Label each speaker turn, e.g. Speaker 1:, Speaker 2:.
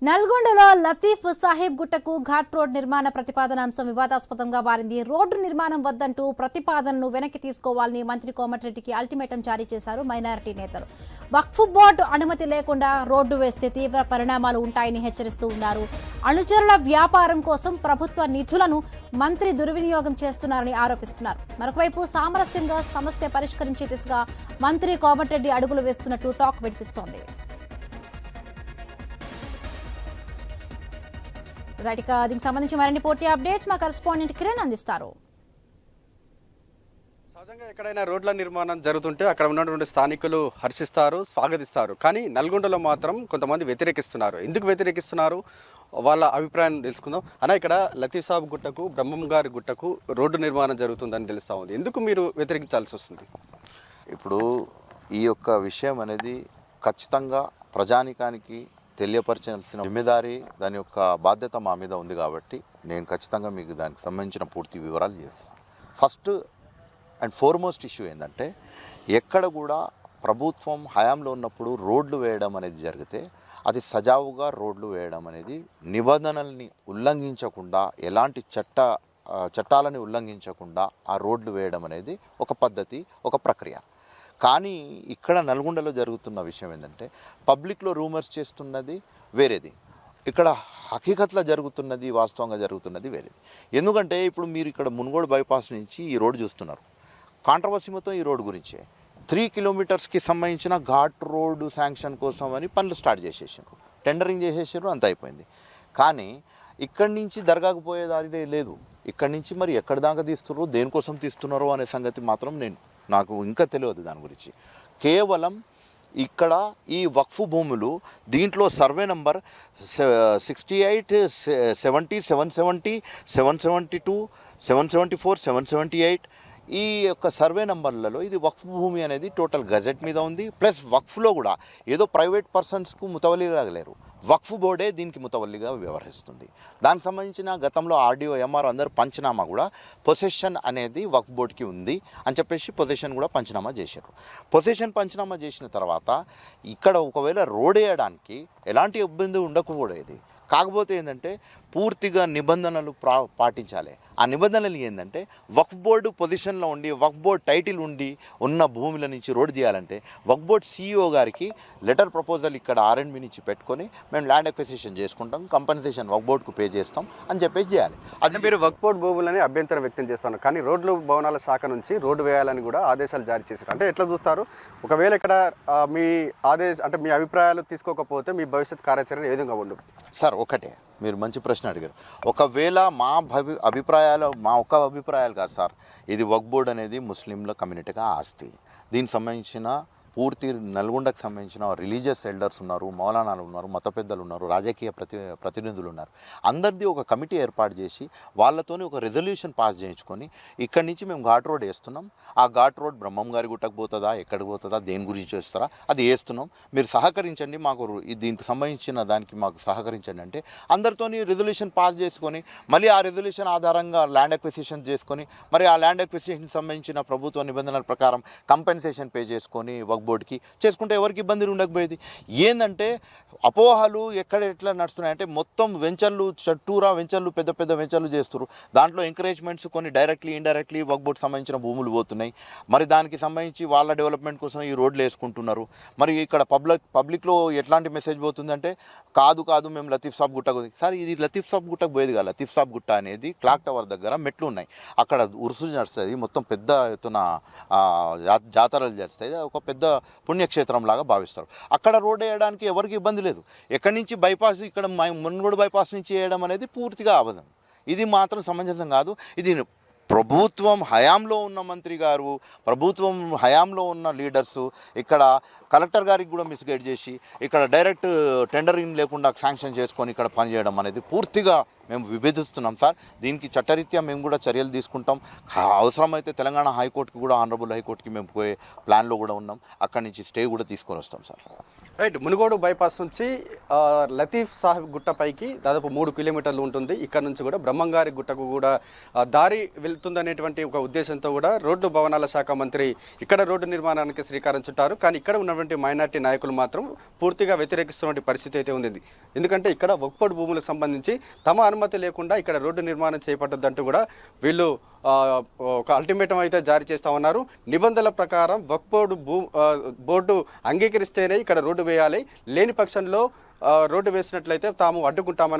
Speaker 1: నల్గొండలో లతీఫ్ సాహెబ్ గుట్టకు ఘాట్ రోడ్ నిర్మాణ ప్రతిపాదన అంశం వివాదాస్పదంగా మారింది. రోడ్డు నిర్మాణం వద్దంటూ ప్రతిపాదనను వెనక్కి తీసుకోవాలని మంత్రి కోమటిరెడ్డికి అల్టిమేటం జారీ చేశారు మైనారిటీ నేతలు. వక్ఫ్ బోర్డు అనుమతి లేకుండా రోడ్డు వేస్తే తీవ్ర పరిణామాలు ఉంటాయని హెచ్చరిస్తూ ఉన్నారు. అనుచరుల వ్యాపారం కోసం ప్రభుత్వ నిధులను మంత్రి దుర్వినియోగం చేస్తున్నారని ఆరోపిస్తున్నారు. మరొకవైపు సామరస్యంగా సమస్య పరిష్కరించే దిశగా మంత్రి కోమటిరెడ్డి అడుగులు వేస్తున్నట్టు టాక్ వినిపిస్తోంది. దీనికి సంబంధించి మరిన్ని పూర్తి అప్డేట్స్ మా కరెస్పాండెంట్ కిరణ్ అందిస్తారు.
Speaker 2: సహజంగా ఎక్కడైనా రోడ్ల నిర్మాణం జరుగుతుంటే అక్కడ ఉన్నటువంటి స్థానికులు హర్షిస్తారు, స్వాగతిస్తారు. కానీ నల్గొండలో మాత్రం కొంతమంది వ్యతిరేకిస్తున్నారు. ఎందుకు వ్యతిరేకిస్తున్నారు, వాళ్ళ అభిప్రాయం తెలుసుకుందాం. అన్న, ఇక్కడ లతీఫ్ సాబ్ గుట్టకు, బ్రహ్మం గారి గుట్టకు రోడ్డు నిర్మాణం జరుగుతుందని తెలుస్తూ ఉంది. ఎందుకు మీరు వ్యతిరేకించాల్సి వస్తుంది?
Speaker 3: ఇప్పుడు ఈ యొక్క విషయం అనేది ఖచ్చితంగా ప్రజానికానికి తెలియపరచాల్సిన జిమ్మెదారీ, దాని యొక్క బాధ్యత మా మీద ఉంది. కాబట్టి నేను ఖచ్చితంగా మీకు దానికి సంబంధించిన పూర్తి వివరాలు చేస్తాను. ఫస్ట్ అండ్ ఫార్మోస్ట్ ఇష్యూ ఏంటంటే, ఎక్కడ కూడా ప్రభుత్వం హయాంలో ఉన్నప్పుడు రోడ్లు వేయడం అనేది జరిగితే అది సజావుగా రోడ్లు వేయడం అనేది నిబంధనల్ని ఉల్లంఘించకుండా, ఎలాంటి చట్టాలని ఉల్లంఘించకుండా ఆ రోడ్లు వేయడం అనేది ఒక పద్ధతి, ఒక ప్రక్రియ. కానీ ఇక్కడ నల్గొండలో జరుగుతున్న విషయం ఏంటంటే, పబ్లిక్లో రూమర్స్ చేస్తున్నది వేరేది, ఇక్కడ హకీకత్లో జరుగుతున్నది, వాస్తవంగా జరుగుతున్నది వేరేది. ఎందుకంటే ఇప్పుడు మీరు ఇక్కడ మున్గోడు బైపాస్ నుంచి ఈ రోడ్డు చూస్తున్నారు. కాంట్రవర్సీ మొత్తం ఈ రోడ్డు గురించే. 3 కిలోమీటర్స్కి సంబంధించిన ఘాట్ రోడ్డు శాంక్షన్ కోసం అని పనులు స్టార్ట్ చేసేసారు, టెండరింగ్ చేసేసారు, అంత అయిపోయింది. కానీ ఇక్కడి నుంచి దర్గాకు పోయేదారి లేదు. ఇక్కడి నుంచి మరి ఎక్కడి దాకా తీస్తున్నారో, దేనికోసం తీస్తున్నారో అనే సంగతి మాత్రం నాకు ఇంకా తెలియదు దాని గురించి. కేవలం ఇక్కడ ఈ వక్ఫ్ భూములు, దీంట్లో సర్వే నంబర్ 68, 70, 770, 772, 774, 778 ఈ యొక్క సర్వే నంబర్లలో ఇది వక్ఫ్ భూమి అనేది టోటల్ గజెట్ మీద ఉంది. ప్లస్ వక్ఫ్లో కూడా ఏదో ప్రైవేట్ పర్సన్స్కు ముతవల్లిగా లేరు, వక్ఫ్ బోర్డే దీనికి ముతవల్లిగా వ్యవహరిస్తుంది. దానికి సంబంధించిన గతంలో ఆర్డీఓ, ఎంఆర్ అందరూ పంచనామా కూడా పొసెషన్ అనేది వక్ఫ్ బోర్డుకి ఉంది అని చెప్పేసి పొసెషన్ కూడా పంచనామా చేశారు. పొసెషన్ పంచనామా చేసిన తర్వాత ఇక్కడ ఒకవేళ రోడ్ వేయడానికి ఎలాంటి ఇబ్బంది ఉండకపోయేది. కాకపోతే ఏంటంటే పూర్తిగా నిబంధనలు పాటించాలి. ఆ నిబంధనలు ఏంటంటే, వక్ఫ్ బోర్డు పొజిషన్లో ఉండి, వక్ఫ్ బోర్డు టైటిల్ ఉండి ఉన్న భూముల నుంచి రోడ్డు తీయాలంటే వక్ఫ్ బోర్డు CEO గారికి లెటర్ ప్రపోజల్ ఇక్కడ R&B నుంచి పెట్టుకొని మేము ల్యాండ్ అక్విజిషన్ చేసుకుంటాం, కంపెన్సేషన్ వక్ఫ్ బోర్డుకు పే చేస్తాం అని చెప్పేసి చేయాలి.
Speaker 2: అది మీరు వక్ఫ్ బోర్డు భూములని అభ్యంతరం వ్యక్తం చేస్తున్నారు. కానీ రోడ్లు భవనాల శాఖ నుంచి రోడ్డు వేయాలని కూడా ఆదేశాలు జారీ చేశారు. అంటే ఎట్లా చూస్తారు? ఒకవేళ ఇక్కడ మీ మీ అభిప్రాయాలు తీసుకోకపోతే మీ భవిష్యత్ కార్యాచరణ ఏ విధంగా ఉండదు?
Speaker 3: సార్, ఒకటే, మీరు మంచి ప్రశ్న అడిగారు. ఒకవేళ మా అభిప్రాయాలు, మా ఒక్క అభిప్రాయాలు కాదు సార్, ఇది వక్ఫ్ బోర్డ్ అనేది ముస్లింల కమ్యూనిటీగా ఆస్తి. దీనికి సంబంధించిన పూర్తి నల్గొండకు సంబంధించిన రిలీజియస్ ఎల్డర్స్ ఉన్నారు, మౌలానాలు ఉన్నారు, మత పెద్దలు ఉన్నారు, రాజకీయ ప్రతినిధులు ఉన్నారు. అందరిది ఒక కమిటీ ఏర్పాటు చేసి వాళ్ళతోని ఒక రెజల్యూషన్ పాస్ చేయించుకొని ఇక్కడి నుంచి మేము ఘాట్ రోడ్ వేస్తున్నాం. ఆ ఘాట్ రోడ్ బ్రహ్మం గారి గుట్టకు పోతుందా, ఎక్కడికి పోతుందా, దేని గురించి వేస్తారా, అది వేస్తున్నాం, మీరు సహకరించండి, మాకు దీనికి సంబంధించిన దానికి మాకు సహకరించండి అంటే అందరితోని రెజల్యూషన్ పాస్ చేసుకొని మళ్ళీ ఆ రెజల్యూషన్ ఆధారంగా ల్యాండ్ అక్విజిషన్ చేసుకొని మరి ఆ ల్యాండ్ అక్విజిషన్ సంబంధించిన ప్రభుత్వ నిబంధనల ప్రకారం కంపెన్సేషన్ పే చేసుకొని వక్ఫ్ బోర్డుకి చేసుకుంటే ఎవరికి ఇబ్బందులు ఉండకపోయేది. ఏంటంటే అపోహలు ఎట్లా నడుస్తున్నాయంటే, మొత్తం వెంచర్లు, చుట్టూరా వెంచర్లు, పెద్ద పెద్ద వెంచర్లు చేస్తున్నారు. దాంట్లో ఎంకరేజ్మెంట్స్ కొన్ని డైరెక్ట్లీ ఇండైరెక్ట్లీ వక్ఫ్ బోర్డు సంబంధించిన భూములు పోతున్నాయి. మరి దానికి సంబంధించి వాళ్ళ డెవలప్మెంట్ కోసం ఈ రోడ్లు వేసుకుంటున్నారు. మరి ఇక్కడ పబ్లిక్లో ఎట్లాంటి మెసేజ్ పోతుందంటే, కాదు మేము లతీఫ్ సాబ్ గుట్టకు. సార్, ఇది లతీఫ్ సాబ్ గుట్టకు పోయేది కాదు. లతీఫ్ సాబ్ గుట్ట అనేది క్లాక్ టవర్ దగ్గర మెట్లు ఉన్నాయి, అక్కడ ఉరుసు నడుస్తుంది, మొత్తం పెద్ద ఎత్తున జాతరలు జరుస్తాయి, ఒక పెద్ద పుణ్యక్షేత్రం లాగా భావిస్తారు. అక్కడ రోడ్ వేయడానికి ఎవరికి ఇబ్బంది లేదు. ఎక్కడి నుంచి బైపాస్, ఇక్కడ మున్గోడు బైపాస్ నుంచి వేయడం అనేది పూర్తిగా అబద్ధం. ఇది మాత్రం సమంజసం కాదు. ఇది ప్రభుత్వం హయాంలో ఉన్న మంత్రి గారు, ప్రభుత్వం హయాంలో ఉన్న లీడర్సు ఇక్కడ కలెక్టర్ గారికి కూడా మిస్గైడ్ చేసి ఇక్కడ డైరెక్ట్ టెండరింగ్ లేకుండా శాంక్షన్ చేసుకొని ఇక్కడ పనిచేయడం అనేది పూర్తిగా మేము విభేదిస్తున్నాం సార్. దీనికి చట్టరీత్యా మేము కూడా చర్యలు తీసుకుంటాం. అవసరమైతే తెలంగాణ హైకోర్టుకి కూడా, ఆనరబుల్ హైకోర్టుకి మేము పోయే ప్లాన్లో కూడా ఉన్నాం. అక్కడి నుంచి స్టే కూడా తీసుకొని వస్తాం సార్.
Speaker 2: రైట్, మునుగోడు బైపాస్ నుంచి లతీఫ్ సాహెబ్ గుట్టపైకి దాదాపు 3 కిలోమీటర్లు ఉంటుంది. ఇక్కడ నుంచి కూడా బ్రహ్మంగారి గుట్టకు కూడా దారి వెళ్తుందనేటువంటి ఒక ఉద్దేశంతో కూడా రోడ్డు భవనాల శాఖ మంత్రి ఇక్కడ రోడ్డు నిర్మాణానికి శ్రీకారం చుట్టారు. కానీ ఇక్కడ ఉన్నటువంటి మైనార్టీ నాయకులు మాత్రం పూర్తిగా వ్యతిరేకిస్తున్నటువంటి పరిస్థితి అయితే ఉంది. ఎందుకంటే ఇక్కడ వక్ఫ్ భూములకు సంబంధించి తమ అనుమతి లేకుండా ఇక్కడ రోడ్డు నిర్మాణం చేపట్టద్దంటూ కూడా వీళ్ళు ఒక అల్టిమేటం అయితే జారీ చేస్తా ఉన్నారు. నిబంధనల ప్రకారం వక్ఫ్ బోర్డు అంగీకరిస్తేనే ఇక్కడ రోడ్డు వేయాలి, లేని పక్షంలో రోడ్డు వేసినట్లయితే తాము అడ్డుకుంటామని